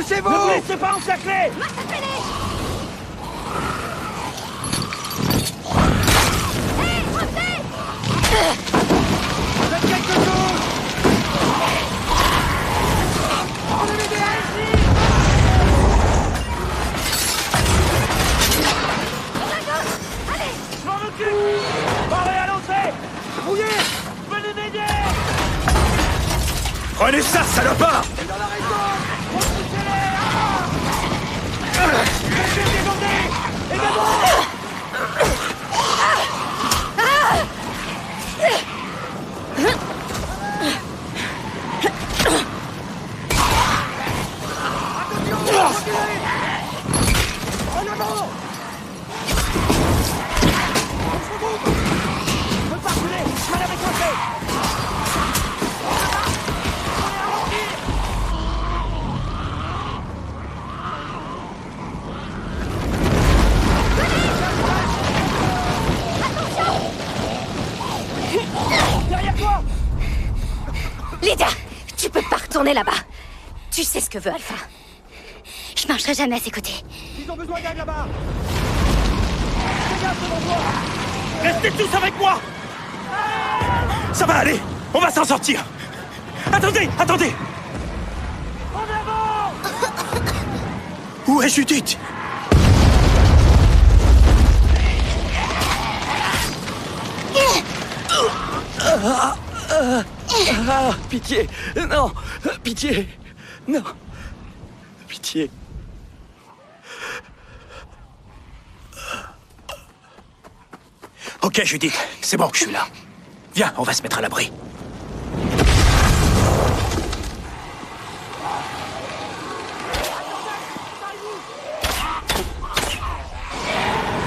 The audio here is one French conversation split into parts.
Dépoussez-vous! Ne vous laissez pas encercler! Massacrez-les! Hé, revenez! Faites quelque chose! Enlevez des haches! Allez! Je m'en occupe! Parlez à l'entrée! Brouillez! Venez m'aider! Prenez ça, salopard! C'est dans la région! Repoussez-les! Laissez débonder! Aidez-moi! En avant! Je peux pas reculer! Madame est coincée! Derrière toi! Lydia, tu peux pas retourner là-bas. Tu sais ce que veut Alpha. Je marcherai jamais à ses côtés. Ils ont besoin d'aide là-bas! Regarde devant toi! Restez tous avec moi! Ça va aller! On va s'en sortir! Attendez! Attendez! En avant! Où est Judith? Pitié! Non! Pitié! Non! Pitié! Ok, Judith, c'est bon, je suis là. Viens, on va se mettre à l'abri.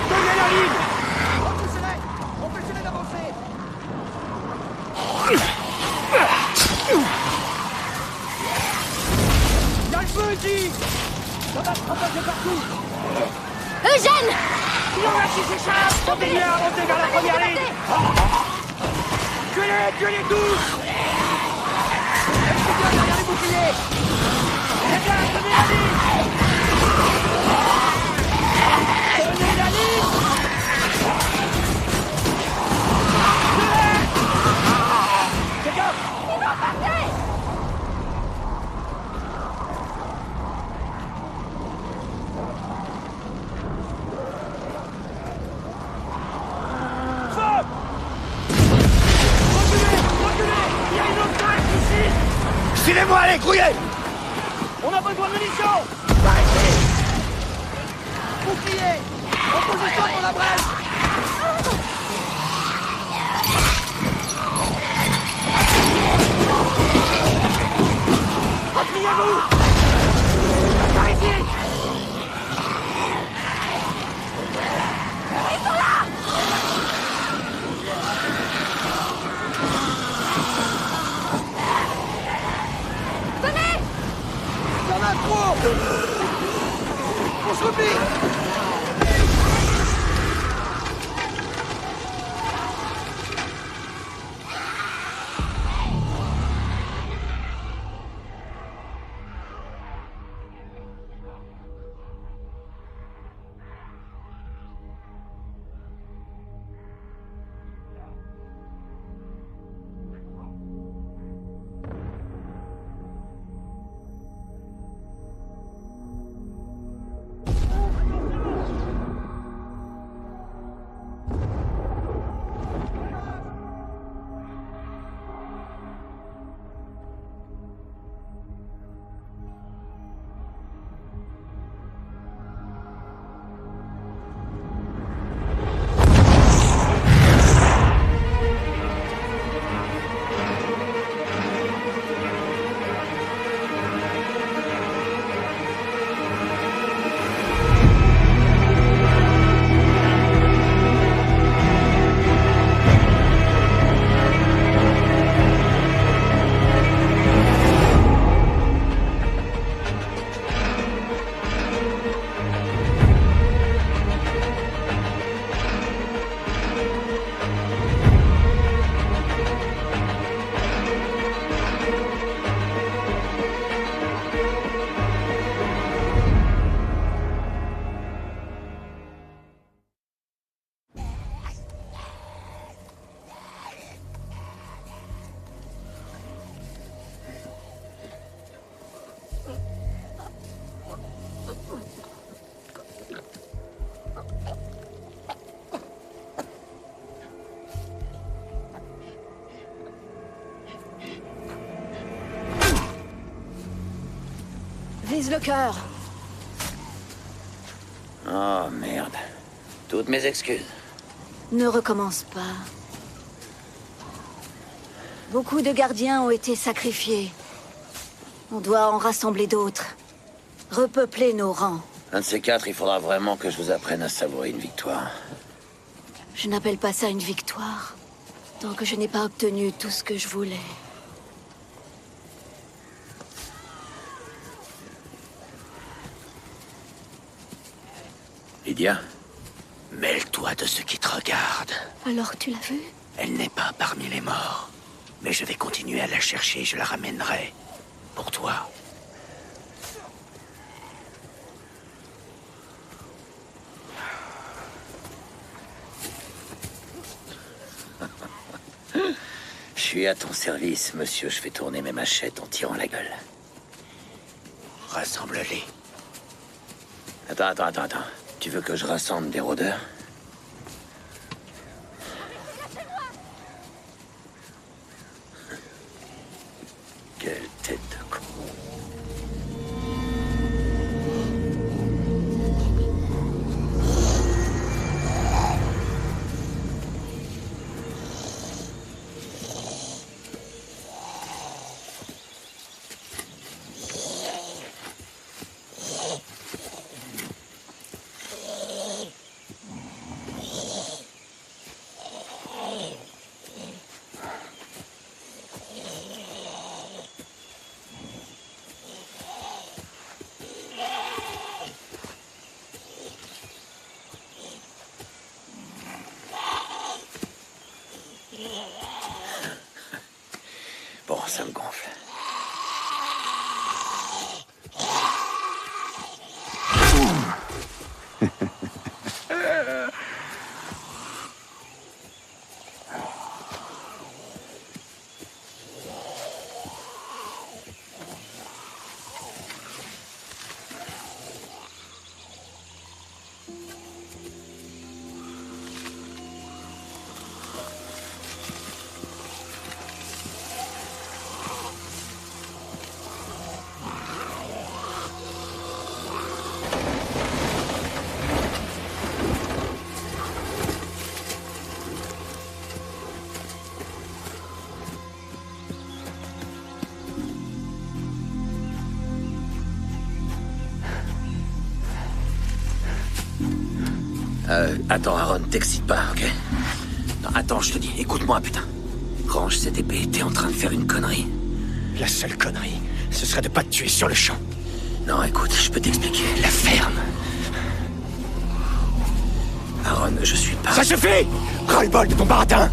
Donnez la ligne! Repoussez-les! Empêchez-les d'avancer! Il y a le feu ici! Ça va se propager partout! Eugène! Il y en a qui s'échappent! Continuez à monter vers la première ligne! Tuez-les! Tuez-les tous! Expliquez derrière les boucliers! Eh bien, tenez la ligne! Tenez la ligne! Fais gaffe! Feu! Reculez! Reculez! Il y a une autre trace ici! Filez-moi, allez, grouillez! On a besoin de munitions! Arrêtez! Bouclier! En position pour la brèche! Repliez-vous! Par ici! Il y en a trop! On se replie! Vise le cœur. Oh merde. Toutes mes excuses. Ne recommence pas. Beaucoup de gardiens ont été sacrifiés. On doit en rassembler d'autres. Repeupler nos rangs. Un de ces quatre, il faudra vraiment que je vous apprenne à savourer une victoire. Je n'appelle pas ça une victoire. Tant que je n'ai pas obtenu tout ce que je voulais. Lydia, mêle-toi de ceux qui te regardent. Alors tu l'as vue? Elle n'est pas parmi les morts. Mais je vais continuer à la chercher, je la ramènerai. Pour toi. Je suis à ton service, monsieur. Je fais tourner mes machettes en tirant la gueule. Rassemble-les. Attends. Tu veux que je rassemble des rôdeurs? Quelle tête de con. Bon, ça me gonfle. Attends, Aaron, t'excite pas, ok? Non, attends, je te dis, écoute-moi, putain. Range cette épée, t'es en train de faire une connerie. La seule connerie, ce serait de pas te tuer sur le champ. Non, écoute, je peux t'expliquer. La ferme. Aaron, je suis pas... Ça suffit! Ras-le-bol de ton baratin!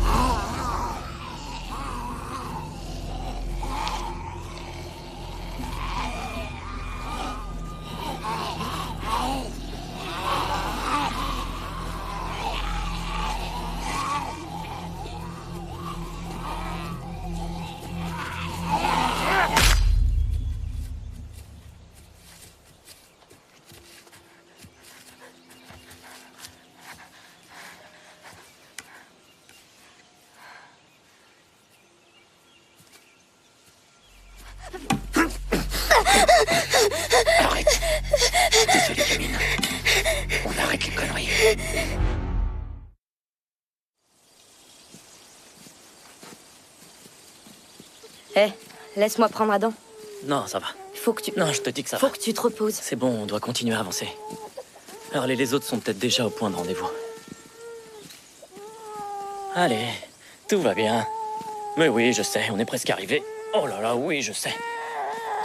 Arrête. Désolé, gamine. On arrête les conneries. Hé, laisse-moi prendre Adam. Non, ça va. Faut que tu... Non, je te dis que ça Faut va. que tu te reposes. C'est bon, on doit continuer à avancer. Earl et les autres sont peut-être déjà au point de rendez-vous. Allez, tout va bien. Mais oui, je sais, on est presque arrivé. Oh là là, oui, je sais.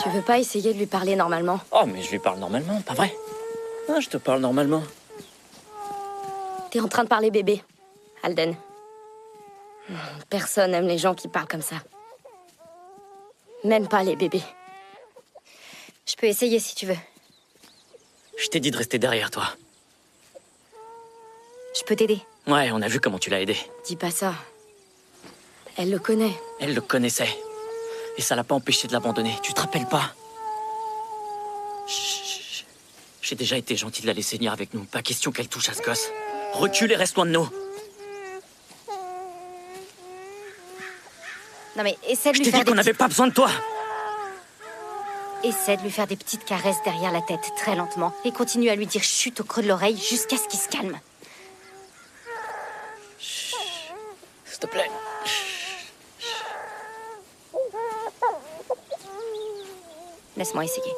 Tu veux pas essayer de lui parler normalement? Oh, mais je lui parle normalement, pas vrai? Ah, je te parle normalement. T'es en train de parler bébé, Alden. Personne n'aime les gens qui parlent comme ça. Même pas les bébés. Je peux essayer si tu veux. Je t'ai dit de rester derrière toi. Je peux t'aider. Ouais, on a vu comment tu l'as aidé. Dis pas ça. Elle le connaît. Elle le connaissait. Et ça l'a pas empêché de l'abandonner. Tu te rappelles pas? Chut, chut, chut. J'ai déjà été gentil de la laisser venir avec nous. Pas question qu'elle touche à ce gosse. Recule et reste loin de nous. Non mais essaie de Je lui t'ai faire dit des qu'on n'avait pas besoin de toi. Essaie de lui faire des petites caresses derrière la tête, très lentement, et continue à lui dire chut au creux de l'oreille jusqu'à ce qu'il se calme. S'il te plaît. Laisse-moi essayer.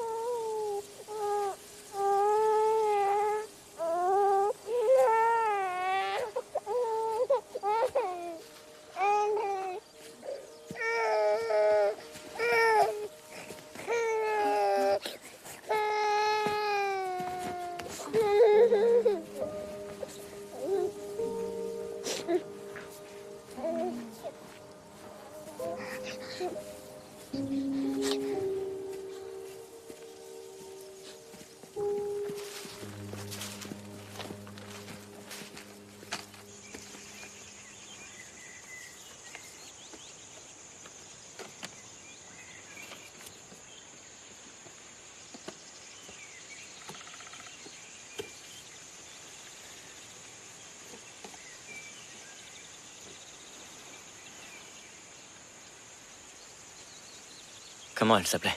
Comment elle s'appelait?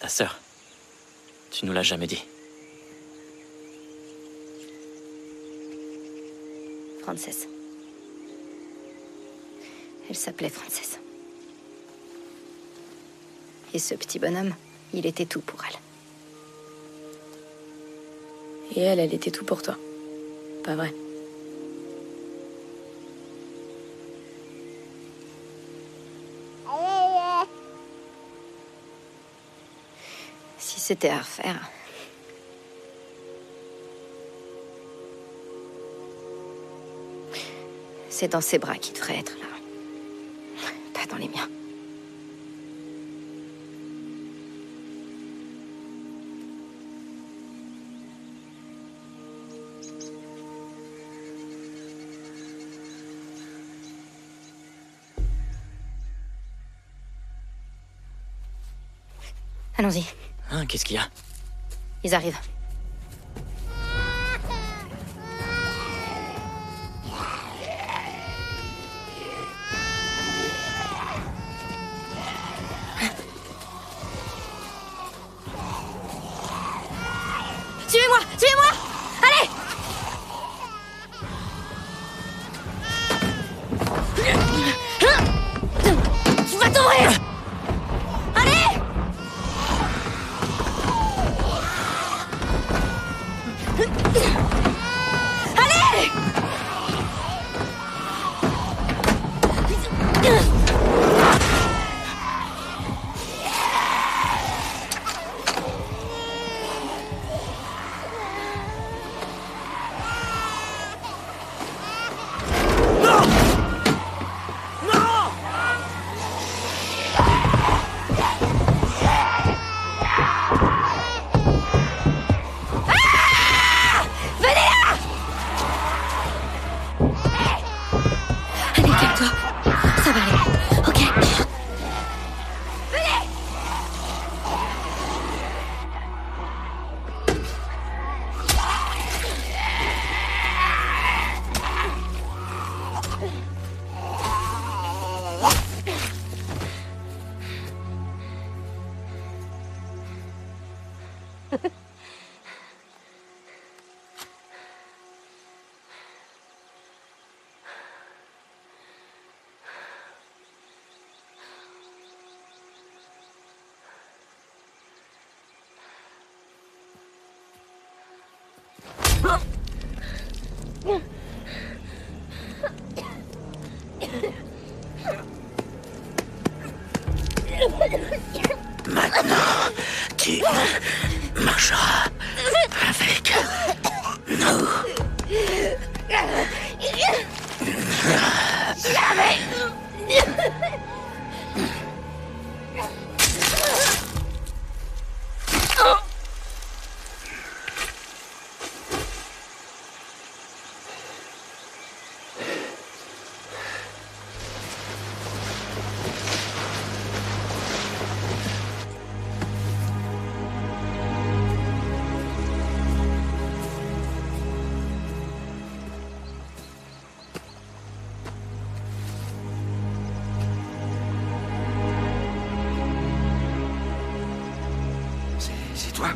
Ta sœur. Tu nous l'as jamais dit. Frances. Elle s'appelait Frances. Et ce petit bonhomme, il était tout pour elle. Et elle était tout pour toi. Pas vrai? Si c'était à refaire... C'est dans ses bras qu'il devrait être, là. Pas dans les miens. Allons-y. Hein, qu'est-ce qu'il y a? Ils arrivent. Suivez-moi! Suivez-moi! Allez! Tu vas t'ouvrir! Allez! Allez! Allez, calme-toi. Ça va aller. Ok. Venez! Maintenant, tu marcheras avec nous. toi.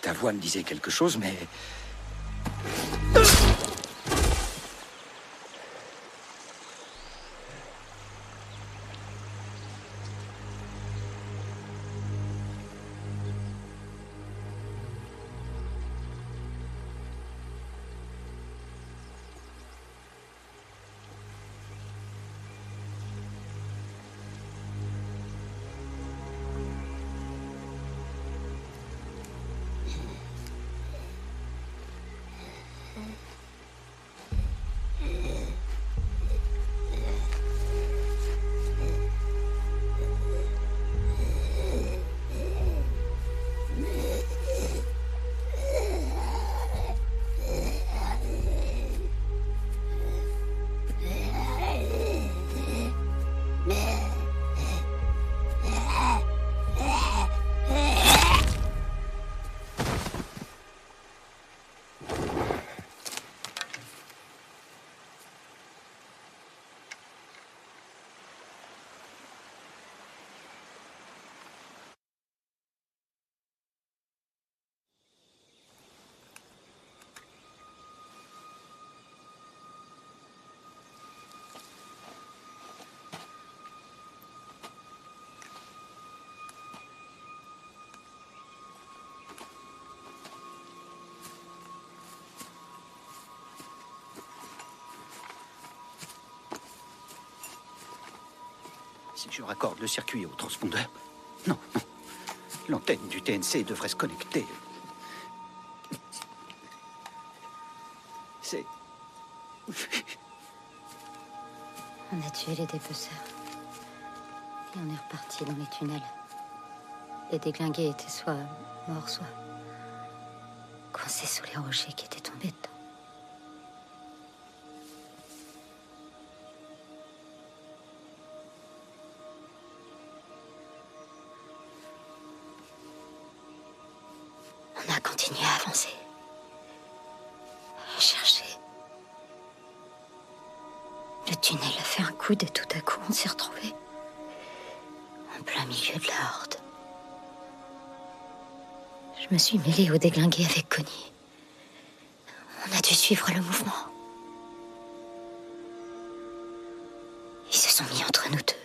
Ta voix me disait quelque chose, mais... Si je raccorde le circuit au transpondeur... Non, non. L'antenne du TNC devrait se connecter. C'est... On a tué les dépeceurs. Et on est reparti dans les tunnels. Les déglingués étaient soit morts, soit coincés sous les rochers qui étaient tombés dedans. On a continué à avancer. À chercher. Le tunnel a fait un coude et tout à coup, on s'est retrouvés en plein milieu de la horde. Je me suis mêlée aux déglingués avec Connie. On a dû suivre le mouvement. Ils se sont mis entre nous deux.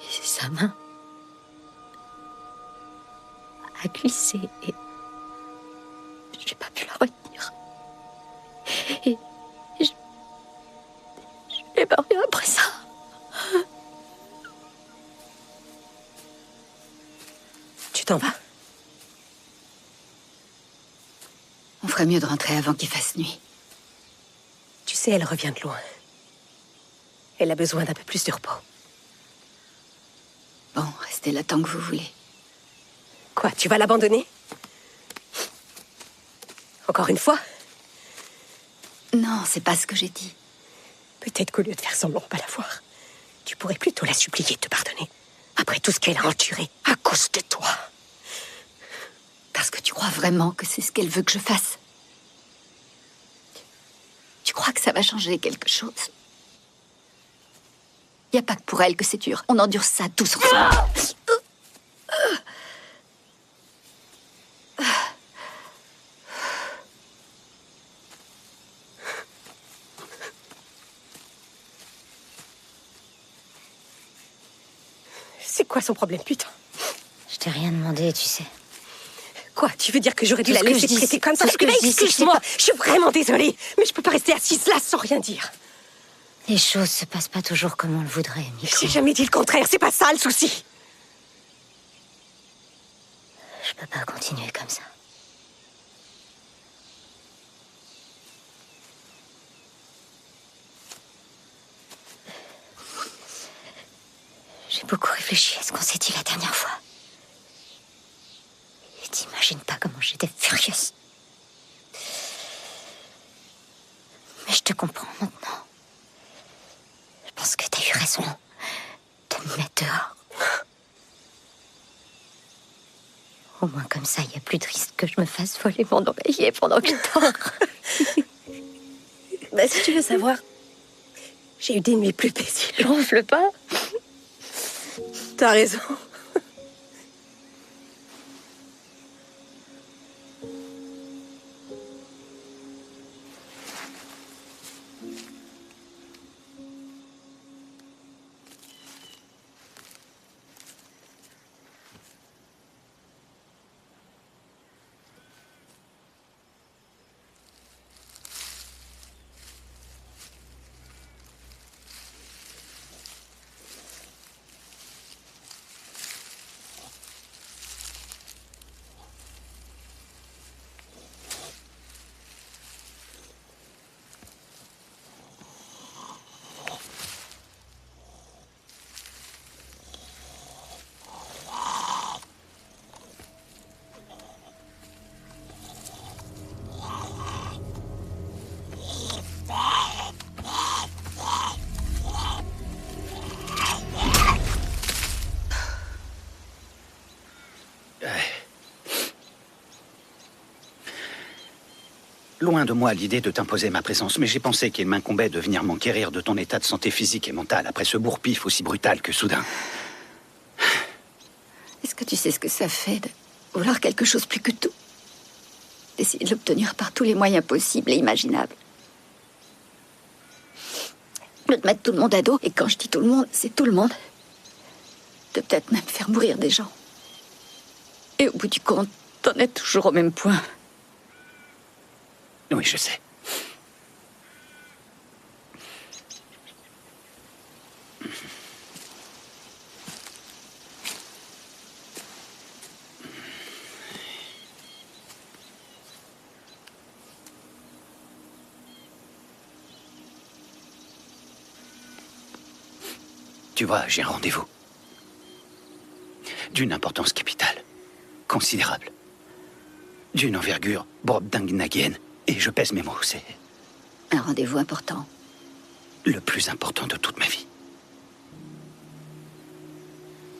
Et sa main a glissé et j'ai pas pu la retenir. Et je l'ai barré après ça. Tu t'en vas? On ferait mieux de rentrer avant qu'il fasse nuit. Tu sais, elle revient de loin. Elle a besoin d'un peu plus de repos. Bon, restez là tant que vous voulez. Quoi, tu vas l'abandonner? Encore une fois? Non, c'est pas ce que j'ai dit. Peut-être qu'au lieu de faire semblant de pas la voir, tu pourrais plutôt la supplier de te pardonner. Après tout ce qu'elle a enduré à cause de toi. Parce que tu crois vraiment que c'est ce qu'elle veut que je fasse? Tu crois que ça va changer quelque chose? Y a pas que pour elle que c'est dur. On endure ça tous ensemble. C'est quoi son problème, putain? Je t'ai rien demandé, tu sais. Quoi, tu veux dire que j'aurais dû Tout la ce que laisser je dis, traiter comme ça? tout ce que Eh ben, je dis, c'est que excuse-moi, c'est je suis vraiment désolée, mais je peux pas rester assise là sans rien dire. Les choses se passent pas toujours comme on le voudrait, Miko. J'ai jamais dit le contraire, c'est pas ça le souci. Je peux pas continuer comme ça. J'ai beaucoup réfléchi à ce qu'on s'est dit la dernière fois. Et t'imagines pas comment j'étais furieuse. Mais je te comprends maintenant. Je pense que t'as eu raison de me mettre dehors. Au moins comme ça, il y a plus de risque que je me fasse voler mon oreiller pendant que je dors. Bah, si tu veux savoir, j'ai eu des nuits plus paisibles. Ronfle pas. T'as raison. Loin de moi l'idée de t'imposer ma présence, mais j'ai pensé qu'il m'incombait de venir m'enquérir de ton état de santé physique et mentale après ce bourre-pif aussi brutal que soudain. Est-ce que tu sais ce que ça fait de vouloir quelque chose plus que tout? D'essayer de l'obtenir par tous les moyens possibles et imaginables. De te mettre tout le monde à dos, et quand je dis tout le monde, c'est tout le monde. De peut-être même faire mourir des gens. Et au bout du compte, t'en es toujours au même point. Oui, je sais. Tu vois, j'ai un rendez-vous. D'une importance capitale. Considérable. D'une envergure brobdingnagienne. Et je pèse mes mots, c'est... Un rendez-vous important. Le plus important de toute ma vie.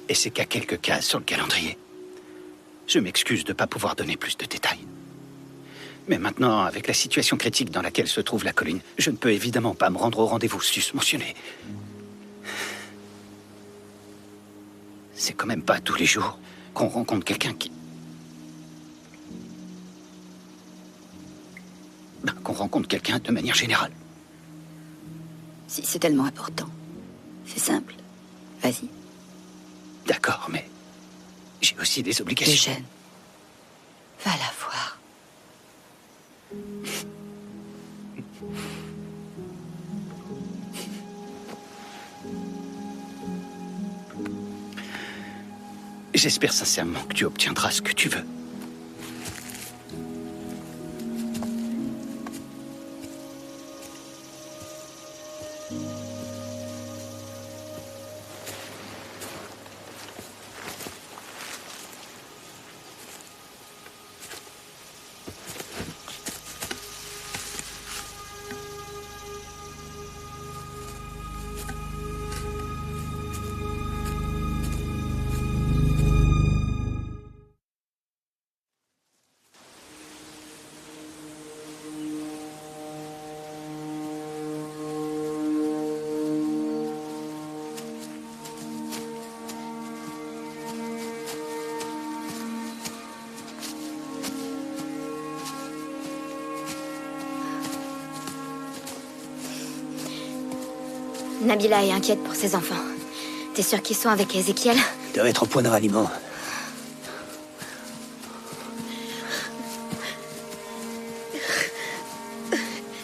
Et c'est qu'à quelques cases sur le calendrier. Je m'excuse de ne pas pouvoir donner plus de détails. Mais maintenant, avec la situation critique dans laquelle se trouve la colline, je ne peux évidemment pas me rendre au rendez-vous susmentionné. C'est quand même pas tous les jours qu'on rencontre quelqu'un qui... qu'on rencontre quelqu'un de manière générale. Si c'est tellement important, c'est simple. Vas-y. D'accord, mais j'ai aussi des obligations. Eugène, va la voir. J'espère sincèrement que tu obtiendras ce que tu veux. Nabila est inquiète pour ses enfants. T'es sûr qu'ils sont avec Ézéchiel? Ils doivent être au point de ralliement.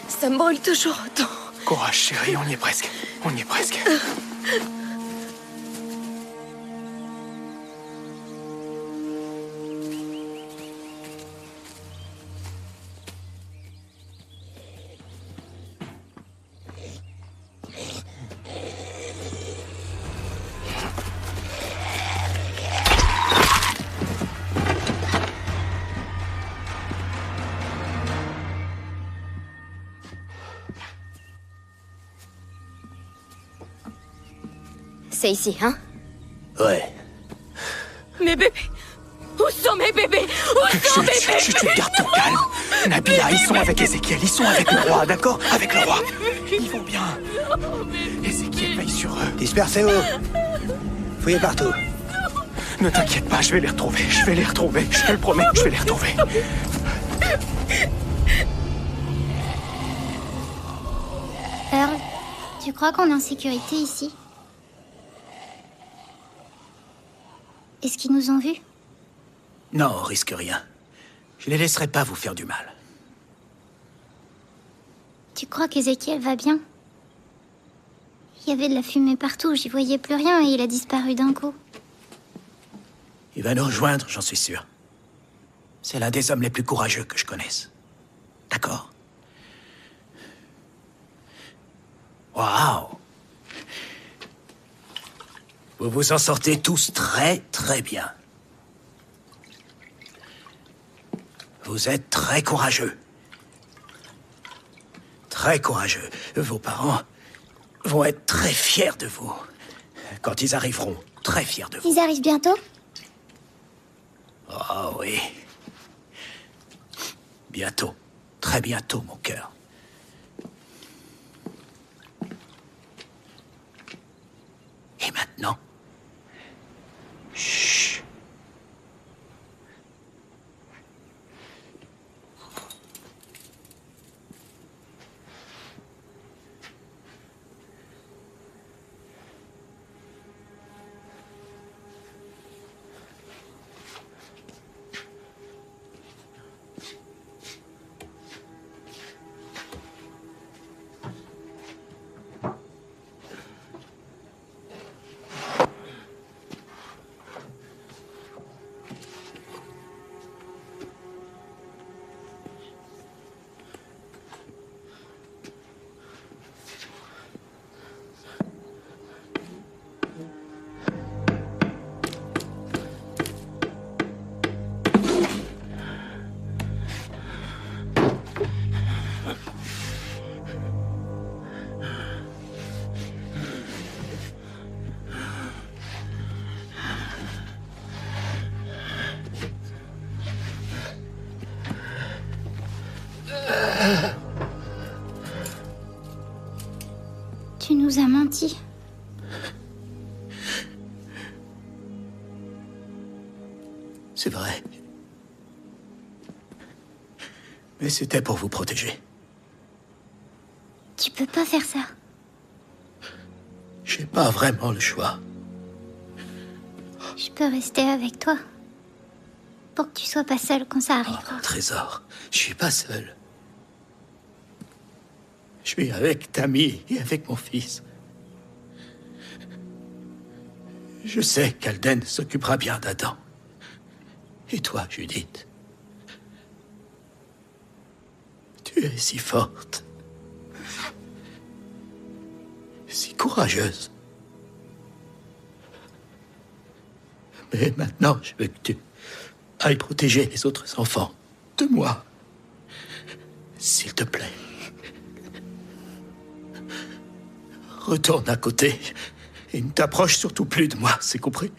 Ça me brûle toujours autant. Courage, chérie, on y est presque. On y est presque. C'est ici, hein? Ouais. Mais bébé, Où sont mes bébés? Où sont mes bébés? Chut, garde ton calme. Nabila, ils sont avec Ézéchiel, ils sont avec le roi, d'accord? Avec le roi. Ils vont bien. Ézéchiel veille sur eux. Dispersez-vous. Fouillez partout. Ne t'inquiète pas, je vais les retrouver, je vais les retrouver, je te le promets, je vais les retrouver. Earl, tu crois qu'on est en sécurité ici? Est-ce qu'ils nous ont vus? Non, on risque rien. Je les laisserai pas vous faire du mal. Tu crois qu'Ézéchiel va bien? Il y avait de la fumée partout, j'y voyais plus rien et il a disparu d'un coup. Il va nous rejoindre, j'en suis sûr. C'est l'un des hommes les plus courageux que je connaisse. D'accord? Waouh! Vous vous en sortez tous très, très bien. Vous êtes très courageux. Très courageux. Vos parents vont être très fiers de vous. Quand ils arriveront, très fiers de vous. Ils arrivent bientôt? Oh oui. Bientôt. Très bientôt, mon cœur. Et maintenant? Chut. Tu nous as menti. C'est vrai. Mais c'était pour vous protéger. Tu peux pas faire ça. J'ai pas vraiment le choix. Je peux rester avec toi. Pour que tu sois pas seul quand ça arrivera. Oh, trésor, je suis pas seul. Je suis avec Tammy et avec mon fils. Je sais qu'Alden s'occupera bien d'Adam. Et toi, Judith, tu es si forte, si courageuse. Mais maintenant, je veux que tu ailles protéger les autres enfants de moi. S'il te plaît. Retourne à côté et ne t'approche surtout plus de moi, c'est compris?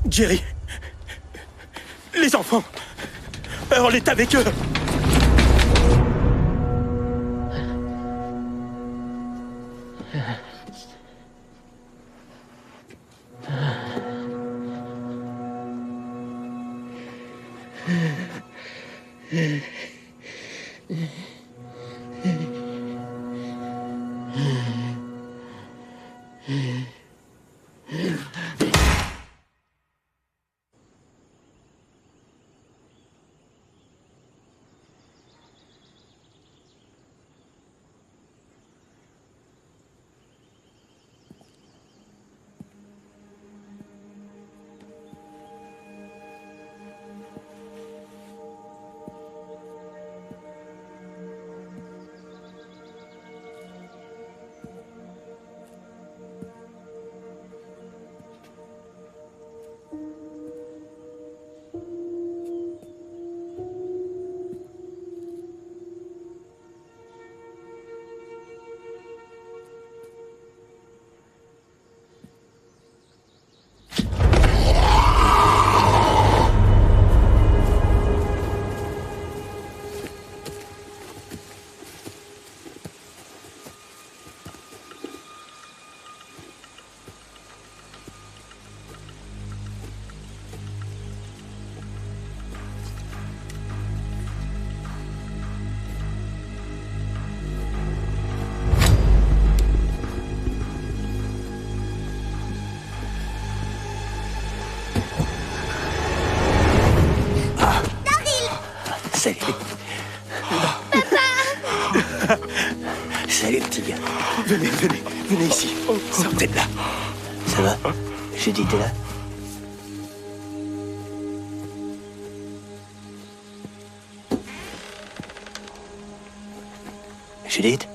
Jerry, les enfants, on est avec eux. Salut. Papa. Salut, petit gars. Venez ici. Sortez de là. Ça va? J'ai dit, t'es là? Judith?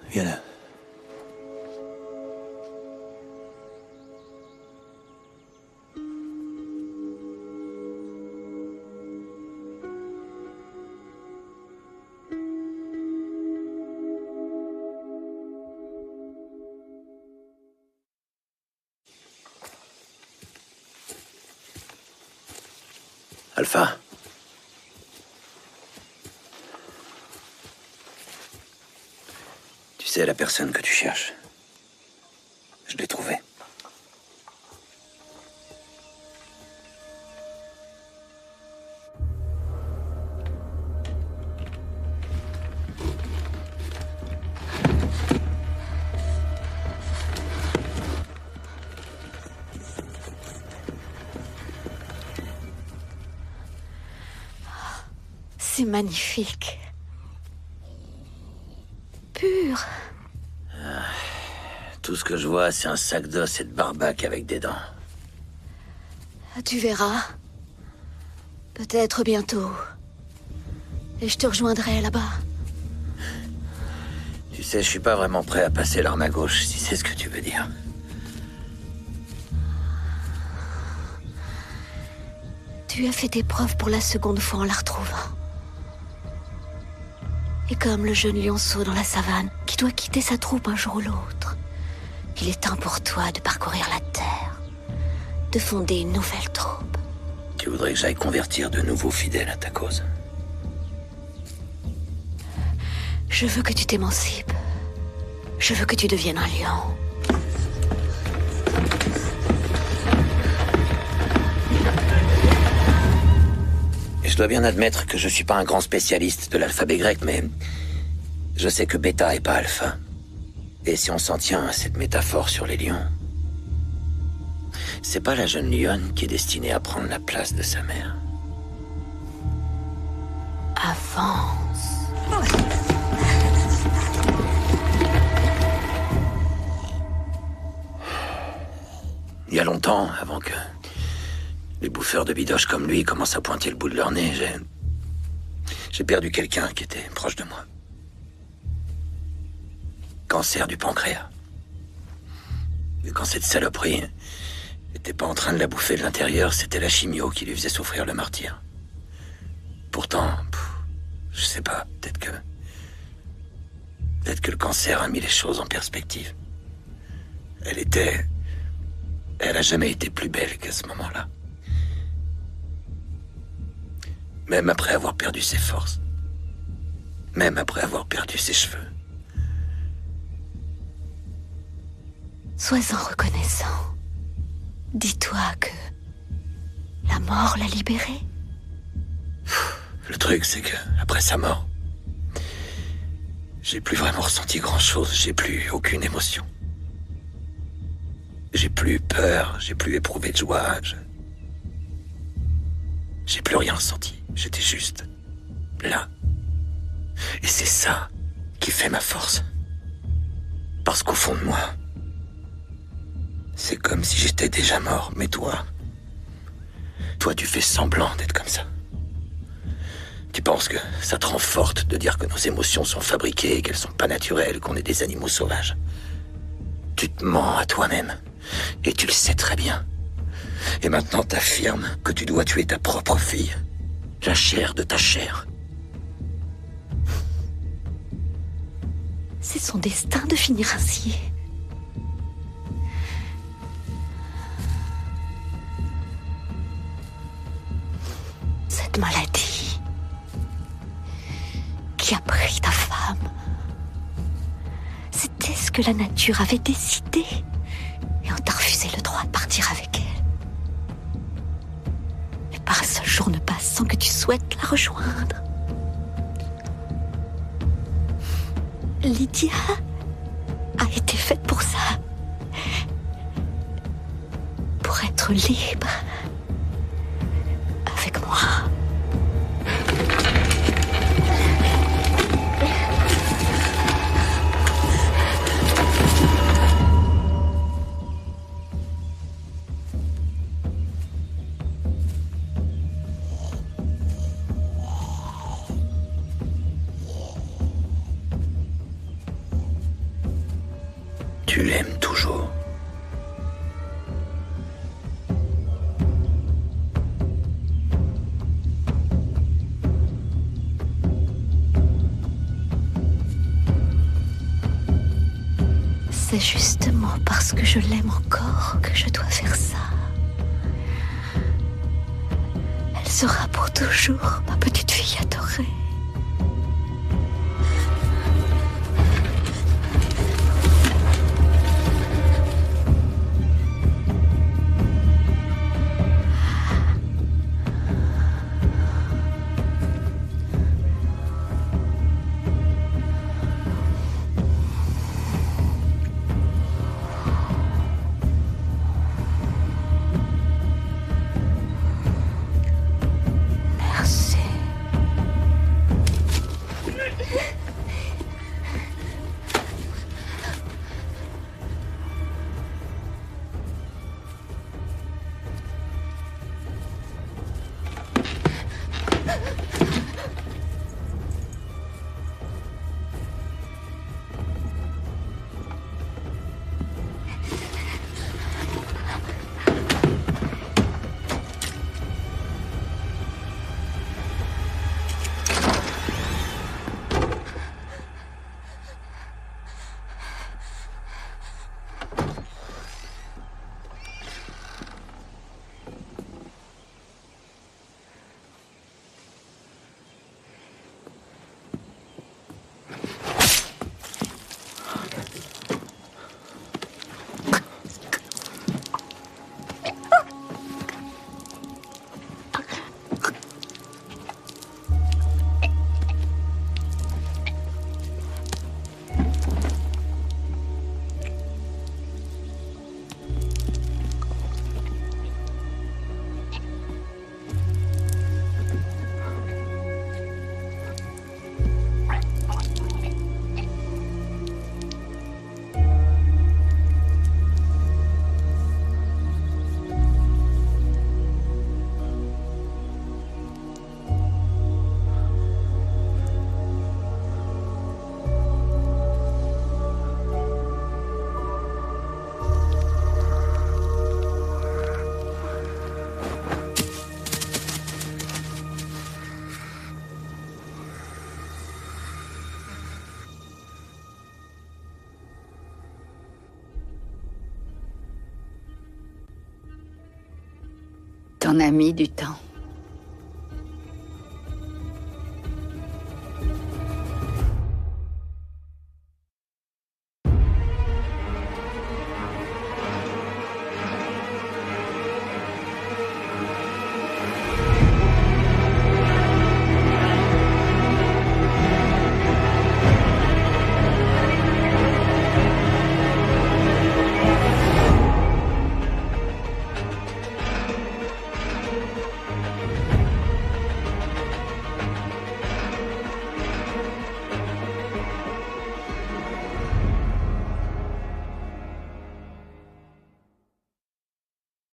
Viens là. Alpha. Tu sais, la personne que tu cherches, je l'ai trouvée. C'est magnifique. Pur. Tout ce que je vois, c'est un sac d'os et de barbac avec des dents. Tu verras. Peut-être bientôt. Et je te rejoindrai là-bas. Tu sais, je suis pas vraiment prêt à passer l'arme à gauche, si c'est ce que tu veux dire. Tu as fait tes preuves pour la seconde fois en la retrouvant. Et comme le jeune lionceau dans la savane, qui doit quitter sa troupe un jour ou l'autre, il est temps pour toi de parcourir la terre, de fonder une nouvelle troupe. Tu voudrais que j'aille convertir de nouveaux fidèles à ta cause? Je veux que tu t'émancipes. Je veux que tu deviennes un lion. Je dois bien admettre que je suis pas un grand spécialiste de l'alphabet grec, mais je sais que bêta est pas alpha. Et si on s'en tient à cette métaphore sur les lions, c'est pas la jeune lionne qui est destinée à prendre la place de sa mère. Avance. Il y a longtemps, avant que les bouffeurs de bidoches comme lui commencent à pointer le bout de leur nez, j'ai perdu quelqu'un qui était proche de moi. Cancer du pancréas. Et quand cette saloperie n'était pas en train de la bouffer de l'intérieur, c'était la chimio qui lui faisait souffrir le martyre. Pourtant, je sais pas, peut-être que le cancer a mis les choses en perspective. Elle a jamais été plus belle qu'à ce moment-là. Même après avoir perdu ses forces. Même après avoir perdu ses cheveux. Sois-en reconnaissant. Dis-toi que la mort l'a libérée. Le truc, c'est que, après sa mort, j'ai plus vraiment ressenti grand-chose, j'ai plus aucune émotion. J'ai plus peur, j'ai plus éprouvé de joie, j'ai plus rien ressenti, j'étais juste là. Et c'est ça qui fait ma force. Parce qu'au fond de moi, c'est comme si j'étais déjà mort, mais toi, tu fais semblant d'être comme ça. Tu penses que ça te rend forte de dire que nos émotions sont fabriquées, qu'elles sont pas naturelles, qu'on est des animaux sauvages. Tu te mens à toi-même. Et tu le sais très bien. Et maintenant t'affirmes que tu dois tuer ta propre fille. La chair de ta chair. C'est son destin de finir ainsi. Cette maladie qui a pris ta femme, c'était ce que la nature avait décidé. Et on t'a refusé le droit de partir avec elle. Mais pas un seul jour ne passe sans que tu souhaites la rejoindre. Lydia a été faite pour ça. Pour être libre. Avec moi. Tu l'aimes toujours. C'est justement parce que je l'aime encore que je dois faire ça. Elle sera pour toujours ma petite fille adorée. T'en as mis du temps.